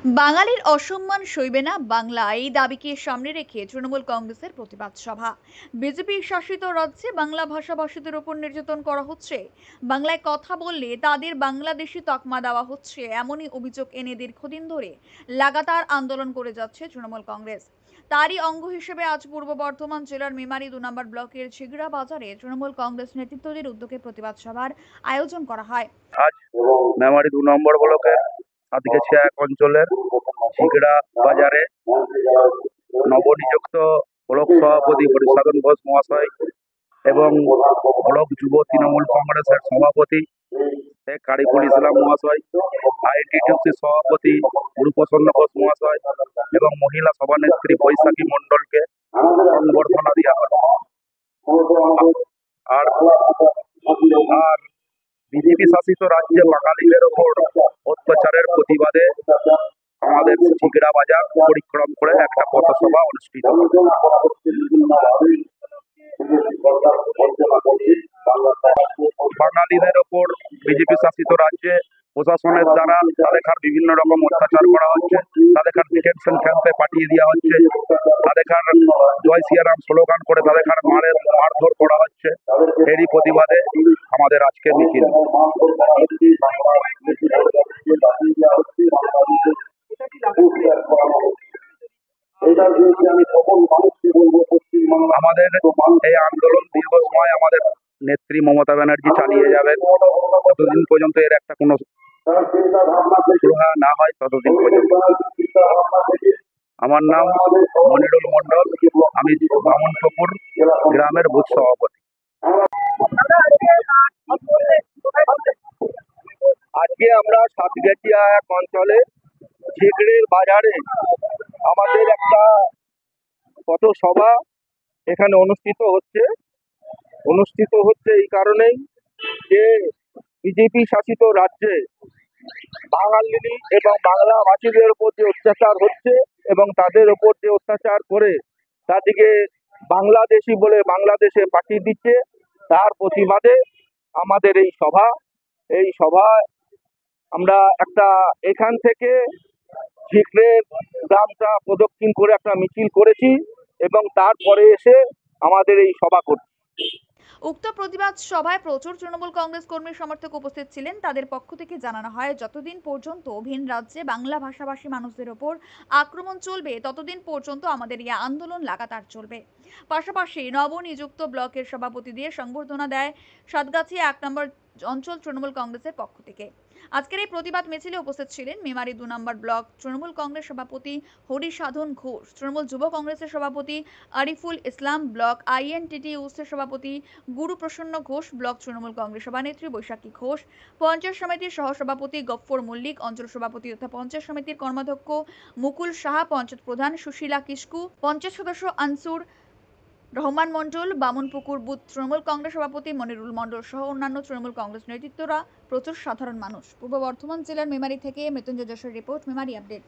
বাঙালির অসম্মান সইবে না বাংলা, এই দাবিকে সামনে রেখে তৃণমূল কংগ্রেসের প্রতিবাদ সভা। বিজেপি শাসিত রাজ্যে বাংলা ভাষাভাষীদের উপর নির্যাতন করা হচ্ছে, বাংলায় কথা বললে তাদের বাংলাদেশি তকমা দেওয়া হচ্ছে, এমনই অভিযোগ এনে দীর্ঘদিন ধরে লাগাতার আন্দোলন করে যাচ্ছে তৃণমূল কংগ্রেস। তারই অঙ্গ হিসেবে আজ পূর্ব বর্ধমান জেলার মেমারি 2 নম্বর ব্লকের ঝিগড়া বাজারে তৃণমূল কংগ্রেস নেতৃত্বাধীন উদ্যোগে প্রতিবাদ সভার আয়োজন করা হয়। আজ মেমারি 2 নম্বর ব্লকের সাতগেছিয়া এক অঞ্চলের ঝিগড়া বাজারে নবনিযুক্ত ব্লক সভাপতি হরিসাধন ঘোষ মহাশয় এবং ব্লক যুব তৃণমূল কংগ্রেসের সভাপতি শেখ কারিকুল ইসলাম মহাশয়, আইটিটিউসি সভাপতি গুরুপ্রসন্ন ঘোষ মহাশয় এবং মহিলা সভানেত্রী বৈশাখী মণ্ডলকে সংবর্ধনা দেওয়া হল। আর আর বিজেপি শাসিত রাজ্যে বাঙালিদের ওপর অত্যাচারের প্রতিবাদে আমাদের ঝিগড়া বাজার পরিক্রম করে একটা পথসভা অনুষ্ঠিত হল। বাঙালিদের ওপর বিজেপি শাসিত রাজ্যে প্রশাসনের দ্বারা তাদের বিভিন্ন রকম অত্যাচার করা হচ্ছে, তাদের ডিটেনশন ক্যাম্পে পাঠিয়ে দেওয়া হচ্ছে, তাদের জয় সিয়ারাম স্লোগান করে তাদের মারধর করা হচ্ছে। এরই প্রতিবাদে আমাদের আজকে মিছিল। আমাদের এই আন্দোলন দীর্ঘ সময় আমাদের নেত্রী মমতা ব্যানার্জি চালিয়ে যাবেন, যতদিন পর্যন্ত এর একটা কোনো সুরাহা না হয় ততদিন পর্যন্ত। আমার নাম মনিরুল মণ্ডল, আমি বামনপুকুর গ্রামের বুথ সভাপতি। আজকে আমরা সাতগেছিয়া এক অঞ্চলে ঝিগড়ের বাজারে আমাদের একটা পথসভা এখানে অনুষ্ঠিত হচ্ছে এই কারণেই যে বিজেপি শাসিত রাজ্যে বাঙালি এবং বাংলা ভাষীদের উপর যে অত্যাচার হচ্ছে এবং তাদের উপর যে অত্যাচার করে তাদেরকে বাংলাদেশি বলে বাংলাদেশে পাঠিয়ে দিচ্ছে, তার প্রতিবাদে আমাদের এই সভা আমরা একটা এখান থেকে ঝিগড়ের গ্রামটা প্রদক্ষিণ করে একটা মিছিল করেছি এবং তারপরে এসে আমাদের এই সভা করছি। উক্ত প্রতিবাদ সভায় প্রচুর তৃণমূল কংগ্রেস কর্মী সমর্থক উপস্থিত ছিলেন। তাদের পক্ষ থেকে জানানো হয়, যতদিন পর্যন্ত ভিন রাজ্যে বাংলা ভাষাভাষী মানুষদের ওপর আক্রমণ চলবে ততদিন পর্যন্ত আমাদের এই আন্দোলন লাগাতার চলবে। পাশাপাশি নবনিযুক্ত ব্লকের সভাপতিদের সংবর্ধনা দেয় সাতগাছিয়া 1 নম্বর অঞ্চল তৃণমূল কংগ্রেসের পক্ষ থেকে। আজকের এই প্রতিবাদ মিছিলে উপস্থিত ছিলেন মেমারি 2 নম্বর ব্লক তৃণমূল কংগ্রেস সভাপতি হরিসাধন ঘোষ, তৃণমূল যুব কংগ্রেসের সভাপতি আরিফুল ইসলাম, ব্লক আইএনটিটিউসির সভাপতি গুরুপ্রসন্ন ঘোষ, ব্লক তৃণমূল কংগ্রেস সভানেত্রী বৈশাখী ঘোষ, পঞ্চায়েত সমিতির সহসভাপতি গফ্ফর মল্লিক, অঞ্চল সভাপতি তথা পঞ্চায়েত সমিতির কর্মাধ্যক্ষ মুকুল সাহা, পঞ্চায়েত প্রধান সুশীলা কিস্কু, পঞ্চায়েত সদস্য আনসুর রহমান মণ্ডল, বামনপুকুর বুথ তৃণমূল কংগ্রেস সভাপতি মনিরুল মণ্ডল সহ অন্যান্য তৃণমূল কংগ্রেস নেতৃত্বরা, প্রচুর সাধারণ মানুষ। পূর্ব বর্ধমান জেলার মেমারি থেকে মৃত্যুঞ্জয় যশোর রিপোর্ট, মেমারি আপডেট।